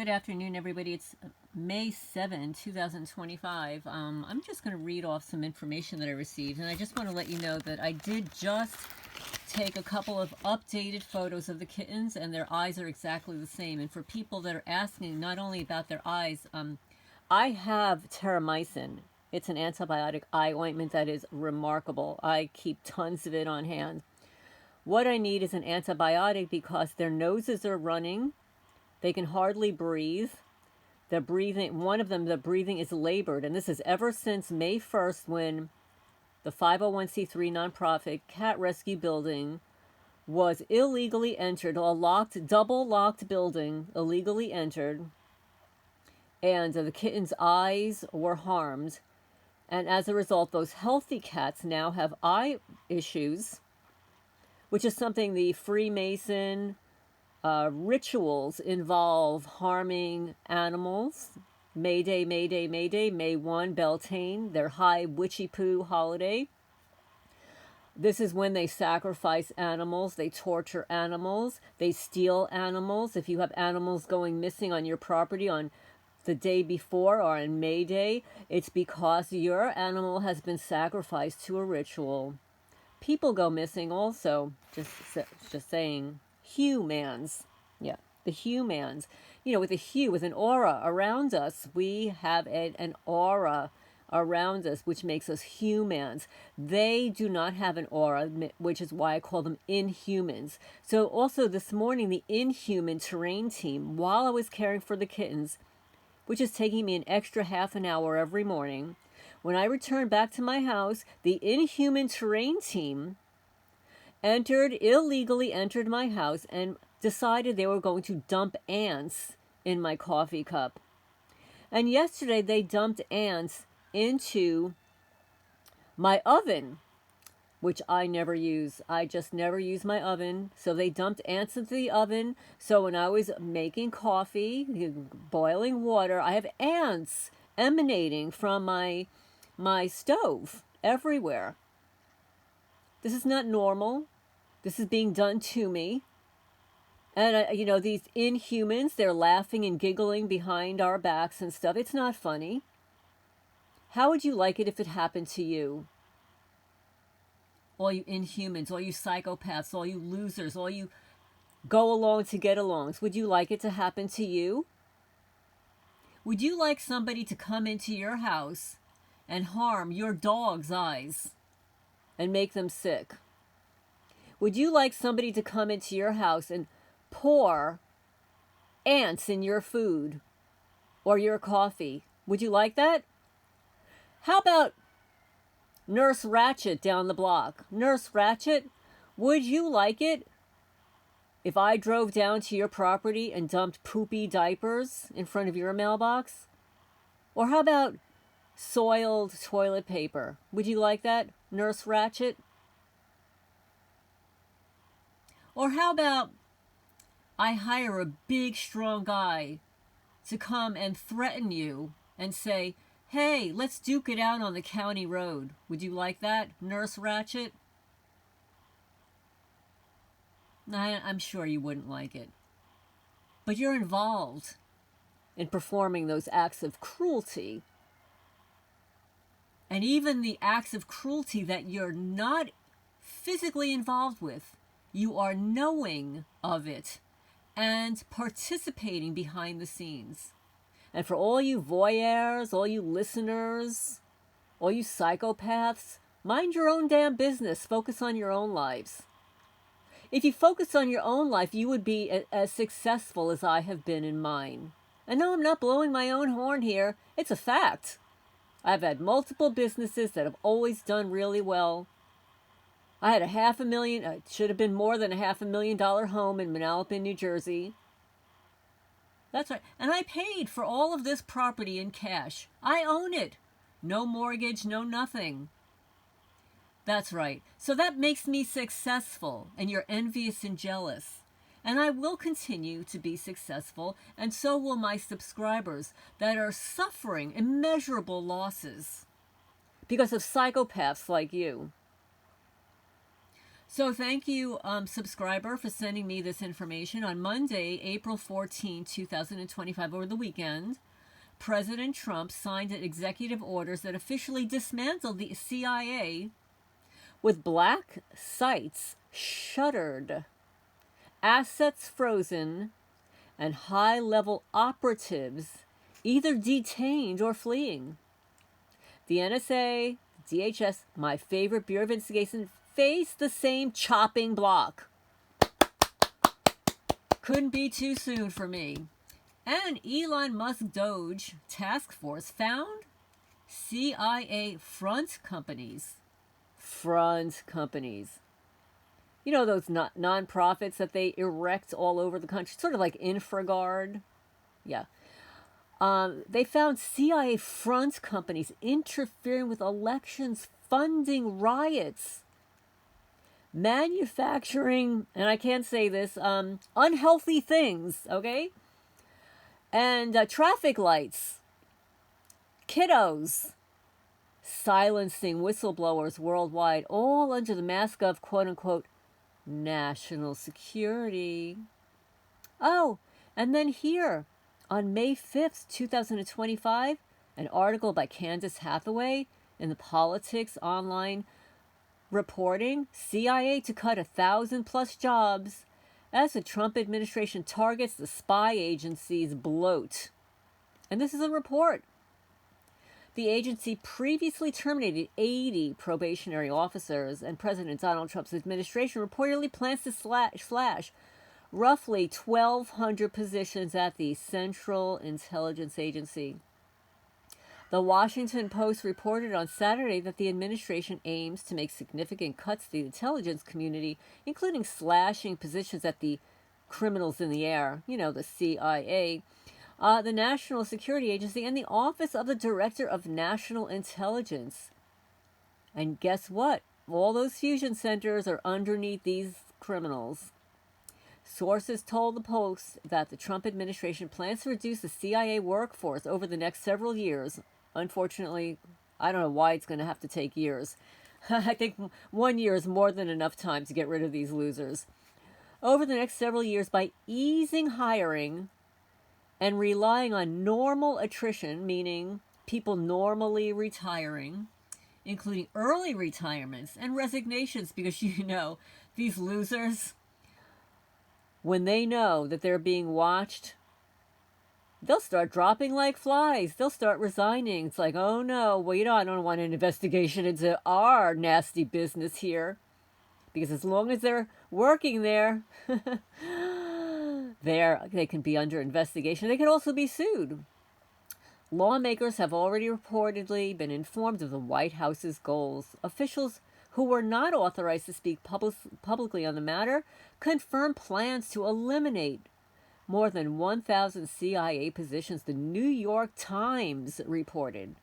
Good afternoon, everybody. It's May 7, 2025. I'm just going to read off some information that I received, and I just want to let you know that I did just take a couple of updated photos of the kittens, and their eyes are exactly the same. And for people that are asking not only about their eyes, I have terramycin. It's an antibiotic eye ointment that is remarkable. I keep tons of it on hand. What I need is an antibiotic because their noses are running. They can hardly breathe. They're breathing, one of them, the breathing is labored. And this is ever since May 1st when the 501c3 nonprofit Cat Rescue Building was illegally entered, a locked, double locked building, illegally entered. And the kittens' eyes were harmed. And as a result, those healthy cats now have eye issues, which is something the Freemason rituals involve harming animals. Mayday, Mayday, Mayday, May 1, Beltane, their high witchy poo holiday. This is when they sacrifice animals, they torture animals, they steal animals. If you have animals going missing on your property on the day before or on May Day, it's because your animal has been sacrificed to a ritual. People go missing also, just saying. Humans. Yeah, the humans. You know, with a hue, with an aura around us, we have an aura around us, which makes us humans. They do not have an aura, which is why I call them inhumans. So also this morning, the inhuman terrain team, while I was caring for the kittens, which is taking me an extra half an hour every morning, when I returned back to my house, the inhuman terrain team illegally entered my house and decided they were going to dump ants in my coffee cup. And yesterday they dumped ants into my oven, which I never use. I just never use my oven. So they dumped ants into the oven. So when I was making coffee, boiling water, I have ants emanating from my stove everywhere. This is not normal. This is being done to me. And, you know, these inhumans, they're laughing and giggling behind our backs and stuff. It's not funny. How would you like it if it happened to you? All you inhumans, all you psychopaths, all you losers, all you go along to get alongs. Would you like it to happen to you? Would you like somebody to come into your house and harm your dog's eyes and make them sick? Would you like somebody to come into your house and pour ants in your food or your coffee? Would you like that? How about Nurse Ratched down the block? Nurse Ratched, would you like it if I drove down to your property and dumped poopy diapers in front of your mailbox? Or how about soiled toilet paper? Would you like that, Nurse Ratched? Or how about I hire a big, strong guy to come and threaten you and say, hey, let's duke it out on the county road. Would you like that, Nurse Ratched? I'm sure you wouldn't like it. But you're involved in performing those acts of cruelty. And even the acts of cruelty that you're not physically involved with, you are knowing of it and participating behind the scenes. And for all you voyeurs, all you listeners, all you psychopaths, mind your own damn business. Focus on your own lives. If you focus on your own life, you would be as successful as I have been in mine. And no, I'm not blowing my own horn here. It's a fact. I've had multiple businesses that have always done really well. I had it should have been more than a $500,000 home in Manalapan, New Jersey. That's right. And I paid for all of this property in cash. I own it. No mortgage, no nothing. That's right. So that makes me successful, and you're envious and jealous. And I will continue to be successful, and so will my subscribers that are suffering immeasurable losses because of psychopaths like you. So thank you, subscriber, for sending me this information. On Monday, April 14, 2025, over the weekend, President Trump signed executive orders that officially dismantled the CIA, with black sites shuttered, assets frozen, and high-level operatives either detained or fleeing. The NSA, DHS, my favorite Bureau of Investigation, face the same chopping block. Couldn't be too soon for me. And Elon Musk DOGE task force found CIA front companies. Front companies. You know those non-profits that they erect all over the country? Sort of like InfraGard. Yeah. They found CIA front companies interfering with elections, funding riots, manufacturing, and I can't say this, unhealthy things, okay? And traffic lights, kiddos, silencing whistleblowers worldwide, all under the mask of, quote-unquote, national security. Oh, and then here, on May 5th, 2025, an article by Candace Hathaway in the Politics Online reporting CIA to cut 1,000+ jobs as the Trump administration targets the spy agency's bloat. And this is a report. The agency previously terminated 80 probationary officers, and President Donald Trump's administration reportedly plans to slash roughly 1,200 positions at the Central Intelligence Agency. The Washington Post reported on Saturday that the administration aims to make significant cuts to the intelligence community, including slashing positions at the Criminals in the Air, you know, the CIA, the National Security Agency, and the Office of the Director of National Intelligence. And guess what? All those fusion centers are underneath these criminals. Sources told the Post that the Trump administration plans to reduce the CIA workforce over the next several years. Unfortunately, I don't know why it's going to have to take years. I think 1 year is more than enough time to get rid of these losers. Over the next several years, by easing hiring and relying on normal attrition, meaning people normally retiring, including early retirements and resignations, because you know, these losers, when they know that they're being watched, they'll start dropping like flies. They'll start resigning. It's like, oh no, well, you know, I don't want an investigation into our nasty business here. Because as long as they're working there, they can be under investigation. They can also be sued. Lawmakers have already reportedly been informed of the White House's goals. Officials who were not authorized to speak publicly on the matter confirmed plans to eliminate more than 1,000 CIA positions, the New York Times reported.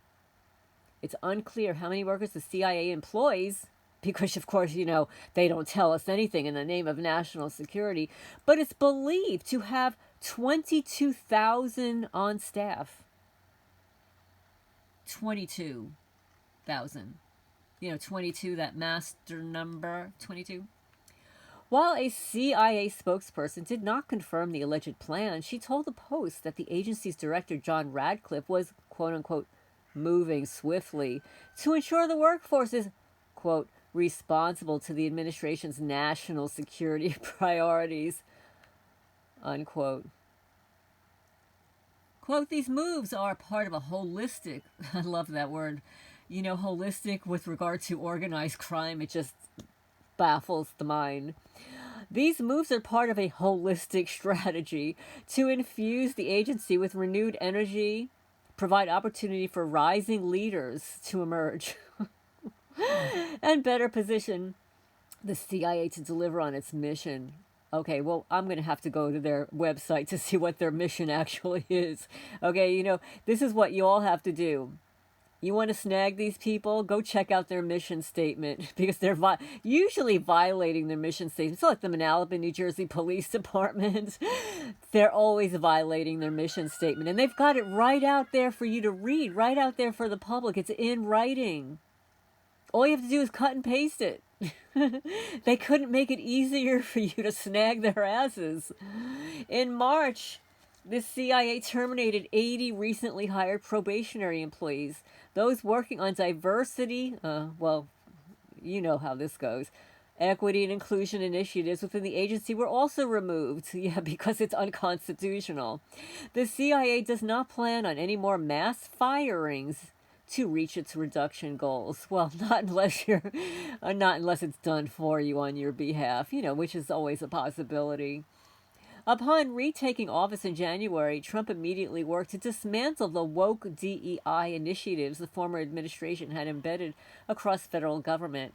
It's unclear how many workers the CIA employs, because, of course, you know, they don't tell us anything in the name of national security, but it's believed to have 22,000 on staff. 22,000. You know, 22, that master number, 22. While a CIA spokesperson did not confirm the alleged plan, she told the Post that the agency's director, John Radcliffe, was, quote-unquote, moving swiftly to ensure the workforce is, quote, responsible to the administration's national security priorities, unquote. Quote, these moves are part of a holistic, I love that word, you know, holistic with regard to organized crime. It just baffles the mind. These moves are part of a holistic strategy to infuse the agency with renewed energy, provide opportunity for rising leaders to emerge, and better position the CIA to deliver on its mission. Okay, well, I'm going to have to go to their website to see what their mission actually is. Okay, you know, this is what you all have to do. You want to snag these people? Go check out their mission statement, because they're usually violating their mission statement. It's like the Manalapan, New Jersey Police Department. They're always violating their mission statement. And they've got it right out there for you to read, right out there for the public. It's in writing. All you have to do is cut and paste it. They couldn't make it easier for you to snag their asses. In March, the CIA terminated 80 recently hired probationary employees. Those working on diversity, well, you know how this goes. Equity and inclusion initiatives within the agency were also removed. Yeah, because it's unconstitutional. The CIA does not plan on any more mass firings to reach its reduction goals. Well, not unless it's done for you on your behalf, which is always a possibility. Upon retaking office in January, Trump immediately worked to dismantle the woke DEI initiatives the former administration had embedded across federal government.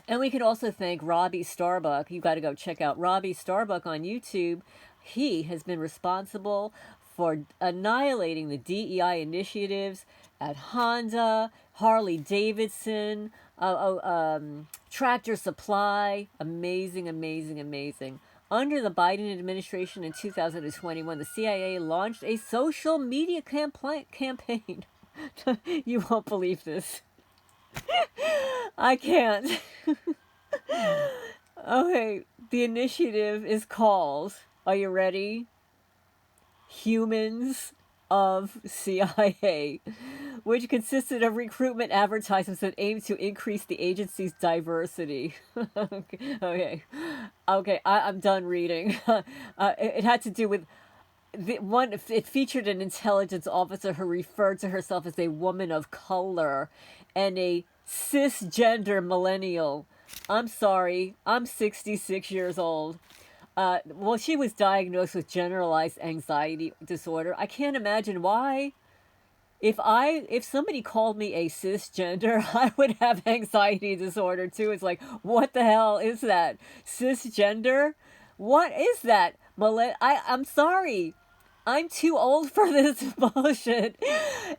And we can also thank Robbie Starbuck. You got to go check out Robbie Starbuck on YouTube. He has been responsible for annihilating the DEI initiatives at Honda, Harley Davidson, Tractor Supply. Amazing, amazing, amazing. Under the Biden administration in 2021, the CIA launched a social media campaign. You won't believe this. I can't. Okay, the initiative is called, are you ready? Humans of CIA, which consisted of recruitment advertisements that aimed to increase the agency's diversity. Okay, I'm done reading. It had to do with it featured an intelligence officer who referred to herself as a woman of color and a cisgender millennial. I'm sorry, I'm 66 years old. Well, she was diagnosed with generalized anxiety disorder. I can't imagine why. If somebody called me a cisgender, I would have anxiety disorder too. It's like, what the hell is that? Cisgender? What is that? I'm sorry. I'm too old for this bullshit.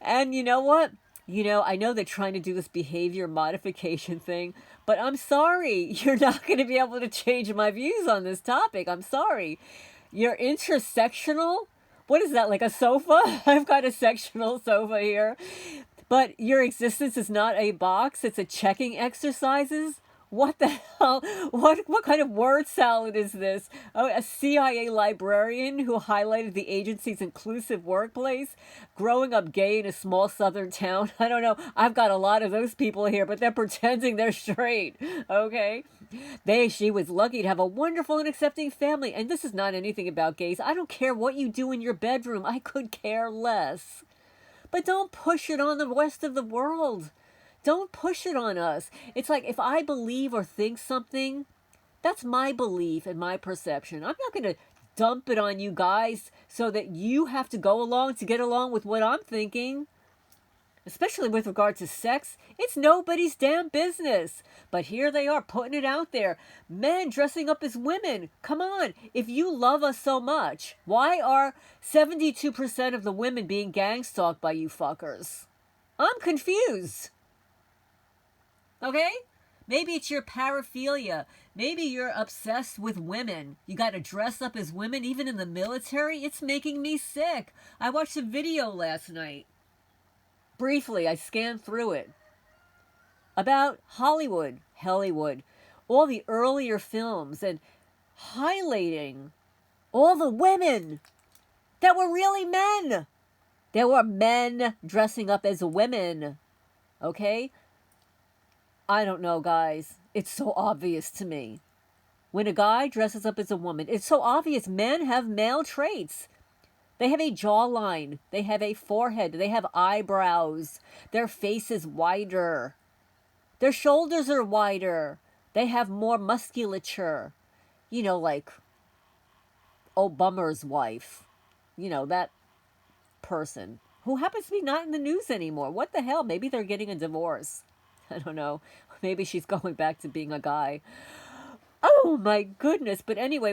And you know what? I know they're trying to do this behavior modification thing, but I'm sorry. You're not going to be able to change my views on this topic. I'm sorry. You're intersectional? What is that, like a sofa? I've got a sectional sofa here. But your existence is not a box. It's a checking exercises. What the hell? What kind of word salad is this? Oh, a CIA librarian who highlighted the agency's inclusive workplace, growing up gay in a small southern town. I don't know. I've got a lot of those people here, but they're pretending they're straight. Okay? She was lucky to have a wonderful and accepting family. And this is not anything about gays. I don't care what you do in your bedroom. I could care less. But don't push it on the rest of the world. Don't push it on us. It's like if I believe or think something, that's my belief and my perception. I'm not going to dump it on you guys so that you have to go along to get along with what I'm thinking. Especially with regard to sex, it's nobody's damn business. But here they are putting it out there. Men dressing up as women. Come on. If you love us so much, why are 72% of the women being gang stalked by you fuckers? I'm confused. Okay? Maybe it's your paraphilia. Maybe you're obsessed with women. You got to dress up as women, even in the military. It's making me sick. I watched a video last night. Briefly, I scanned through it. About Hollywood, all the earlier films, and highlighting all the women that were really men. There were men dressing up as women. Okay? I don't know, guys. It's so obvious to me. When a guy dresses up as a woman, it's so obvious. Men have male traits. They have a jawline. They have a forehead. They have eyebrows. Their face is wider. Their shoulders are wider. They have more musculature. Like Obama's wife. That person who happens to be not in the news anymore. What the hell? Maybe they're getting a divorce. I don't know. Maybe she's going back to being a guy. Oh my goodness. But anyway,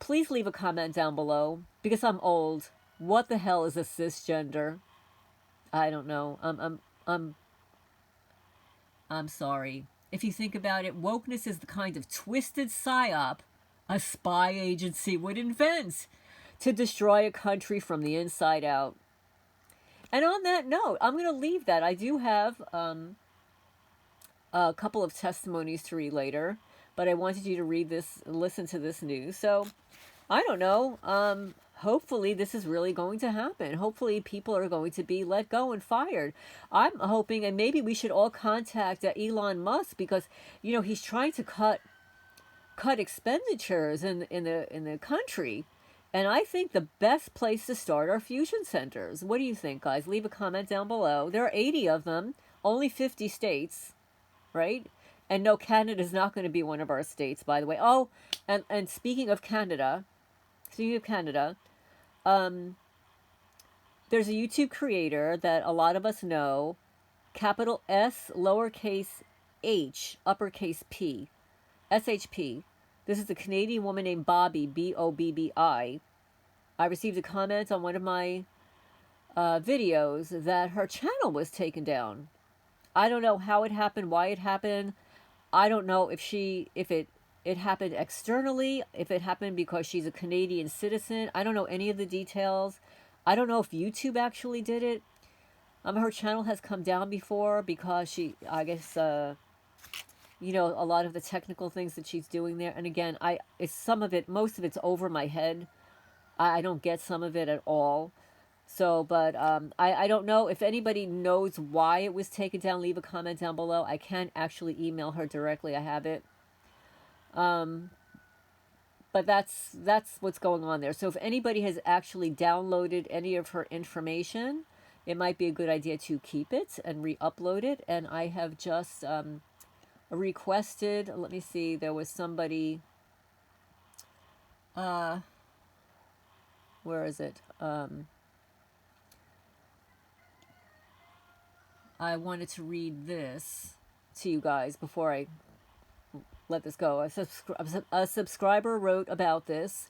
please leave a comment down below because I'm old. What the hell is a cisgender? I don't know. I'm sorry. If you think about it, wokeness is the kind of twisted psyop a spy agency would invent to destroy a country from the inside out. And on that note, I'm going to leave that. I do have a couple of testimonies to read later, but I wanted you to read this, listen to this news. So I don't know. Hopefully this is really going to happen. Hopefully people are going to be let go and fired. I'm hoping, and maybe we should all contact Elon Musk, because you know he's trying to cut expenditures in the country. And I think the best place to start are fusion centers. What do you think, guys? Leave a comment down below. There are 80 of them, only 50 states, right? And no, Canada's not going to be one of our states, by the way. Oh, and speaking of Canada, there's a YouTube creator that a lot of us know, capital S, lowercase h, uppercase P, SHP. This is a Canadian woman named Bobby, Bobbi. I received a comment on one of my videos that her channel was taken down. I don't know how it happened, why it happened. I don't know if it happened externally, if it happened because she's a Canadian citizen. I don't know any of the details. I don't know if YouTube actually did it. Her channel has come down before because she, I guess, you know, a lot of the technical things that she's doing there. And again, it's some of it, most of it's over my head. I don't get some of it at all. So, but I don't know if anybody knows why it was taken down. Leave a comment down below. I can't actually email her directly. I have it. But that's what's going on there. So if anybody has actually downloaded any of her information, it might be a good idea to keep it and re-upload it. And I have just requested, let me see, there was somebody, where is it? I wanted to read this to you guys before I let this go. A subscriber wrote about this.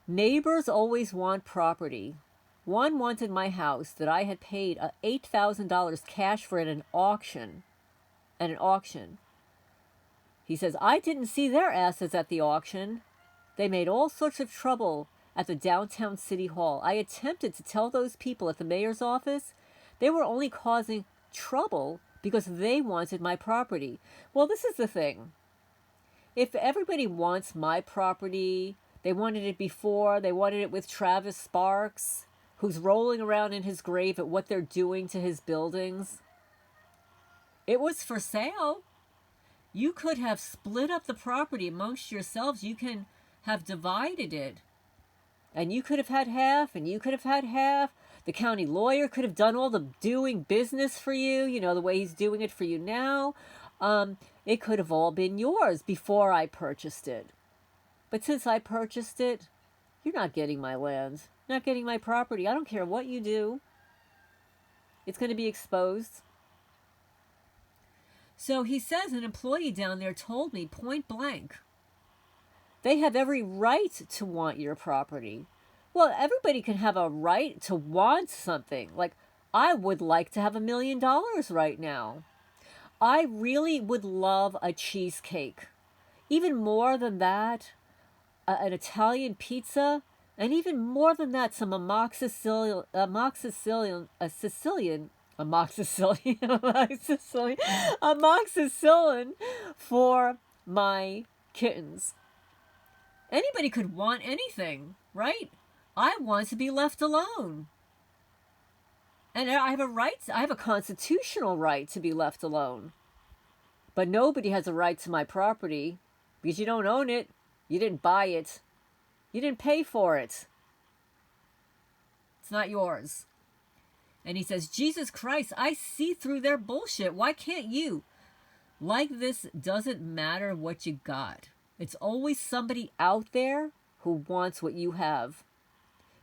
Neighbors always want property. One wanted my house that I had paid $8,000 cash for at an auction. He says, I didn't see their asses at the auction. They made all sorts of trouble at the downtown city hall. I attempted to tell those people at the mayor's office they were only causing trouble because they wanted my property. Well, this is the thing. If everybody wants my property, they wanted it before, they wanted it with Travis Sparks, who's rolling around in his grave at what they're doing to his buildings. It was for sale. You could have split up the property amongst yourselves. You can have divided it. And you could have had half, and you could have had half. The county lawyer could have done all the doing business for you, you know, the way he's doing it for you now. It could have all been yours before I purchased it. But since I purchased it, you're not getting my land, not getting my property. I don't care what you do. It's going to be exposed. So he says an employee down there told me point blank, they have every right to want your property. Well, everybody can have a right to want something. Like, I would like to have $1 million right now. I really would love a cheesecake. Even more than that, an Italian pizza. And even more than that, some amoxicillin for my kittens. Anybody could want anything, right? I want to be left alone. And I have a right, I have a constitutional right to be left alone. But nobody has a right to my property because you don't own it. You didn't buy it. You didn't pay for it. It's not yours. And he says, Jesus Christ, I see through their bullshit. Why can't you? Like this doesn't matter what you got. It's always somebody out there who wants what you have.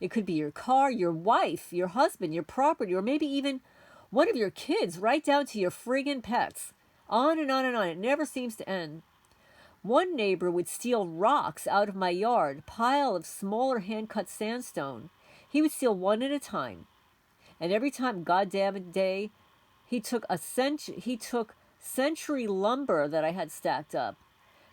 It could be your car, your wife, your husband, your property, or maybe even one of your kids, right down to your friggin' pets. On and on and on. It never seems to end. One neighbor would steal rocks out of my yard, pile of smaller hand-cut sandstone. He would steal one at a time. And every time, goddamn day, he took century lumber that I had stacked up.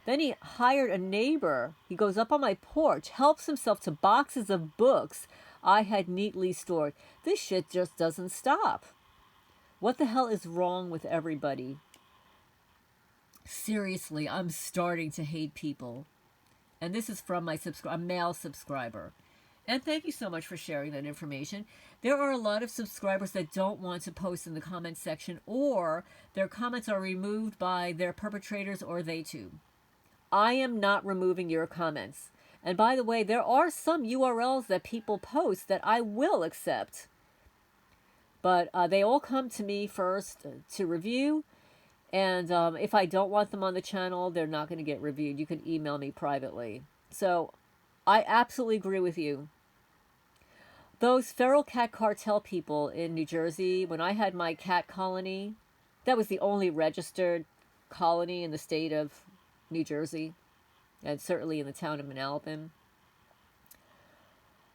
Then he hired a neighbor. He goes up on my porch, helps himself to boxes of books I had neatly stored. This shit just doesn't stop. What the hell is wrong with everybody? Seriously, I'm starting to hate people. And this is from my a male subscriber. And thank you so much for sharing that information. There are a lot of subscribers that don't want to post in the comment section, or their comments are removed by their perpetrators or they too. I am not removing your comments. And by the way, there are some URLs that people post that I will accept. But they all come to me first to review. And if I don't want them on the channel, they're not going to get reviewed. You can email me privately. So I absolutely agree with you. Those feral cat cartel people in New Jersey, when I had my cat colony, that was the only registered colony in the state of New Jersey, and certainly in the town of Manalapan.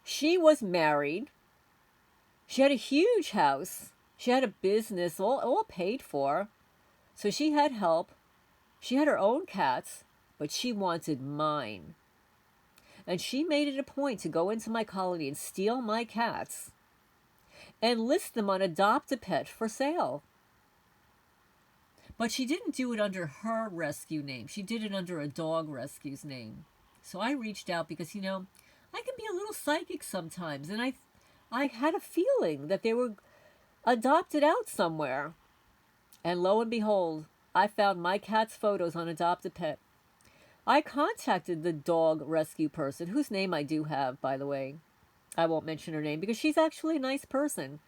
She was married. She had a huge house. She had a business, all paid for. So she had help. She had her own cats, but she wanted mine. And she made it a point to go into my colony and steal my cats and list them on Adopt-A-Pet for sale. But she didn't do it under her rescue name. She did it under a dog rescue's name. So I reached out because, you know, I can be a little psychic sometimes. And I had a feeling that they were adopted out somewhere. And lo and behold, I found my cat's photos on Adopt-A-Pet. I contacted the dog rescue person, whose name I do have, by the way. I won't mention her name because she's actually a nice person.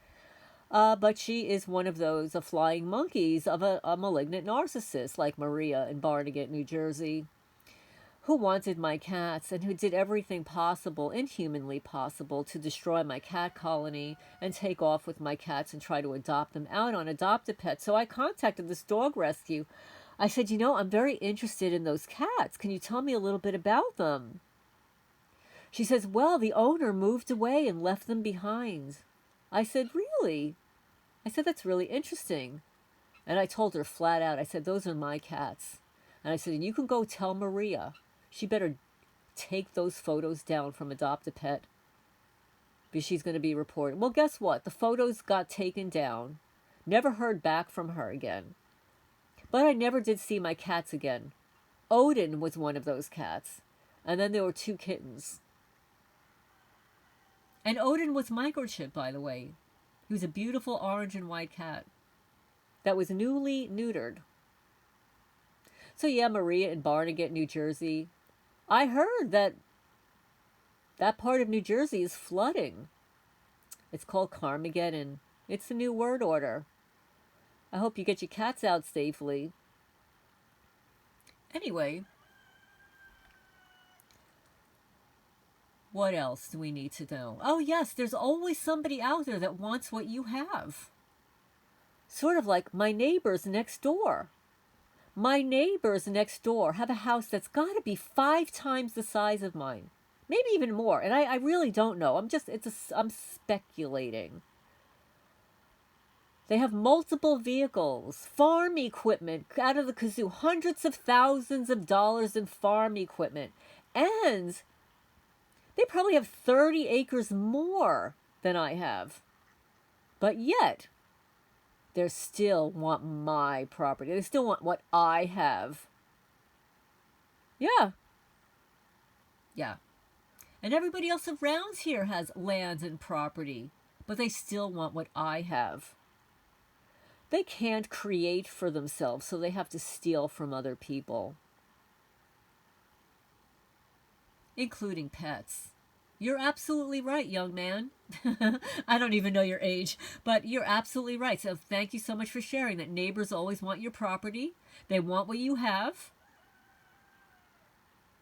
But she is one of those flying monkeys of a malignant narcissist like Maria in Barnegat, New Jersey, who wanted my cats and who did everything possible, inhumanly possible, to destroy my cat colony and take off with my cats and try to adopt them out on Adopt-A-Pet. So I contacted this dog rescue. I said, you know, I'm very interested in those cats. Can you tell me a little bit about them? She says, well, the owner moved away and left them behind. I said, really? I said, that's really interesting. And I told her flat out, I said, those are my cats. And I said, and you can go tell Maria. She better take those photos down from Adopt-A-Pet because she's going to be reported. Well, guess what? The photos got taken down. Never heard back from her again. But I never did see my cats again. Odin was one of those cats. And then there were 2 kittens. And Odin was microchipped, by the way. He was a beautiful orange and white cat that was newly neutered. So yeah, Maria in Barnegat, New Jersey. I heard that that part of New Jersey is flooding. It's called Carmageddon. It's the new word order. I hope you get your cats out safely. Anyway, what else do we need to know? Oh yes, there's always somebody out there that wants what you have. Sort of like my neighbors next door. My neighbors next door have a house that's got to be 5 times the size of mine. Maybe even more. And I really don't know. I'm speculating. They have multiple vehicles, farm equipment out of the kazoo, hundreds of thousands of dollars in farm equipment. And they probably have 30 acres more than I have. But yet, they still want my property. They still want what I have. Yeah. Yeah. And everybody else around here has land and property. But they still want what I have. They can't create for themselves, so they have to steal from other people. Including pets. You're absolutely right, young man. I don't even know your age, but you're absolutely right. So thank you so much for sharing that neighbors always want your property. They want what you have.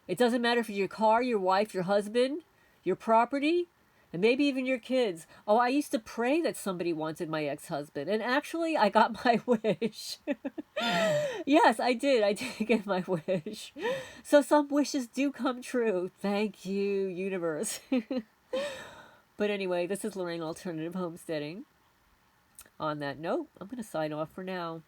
It doesn't matter if it's your car, your wife, your husband, your property, and maybe even your kids. Oh, I used to pray that somebody wanted my ex-husband, and actually I got my wish. Yes, I did. I did get my wish. So some wishes do come true. Thank you, universe. But anyway, this is Lorraine Alternative Homesteading. On that note, I'm going to sign off for now.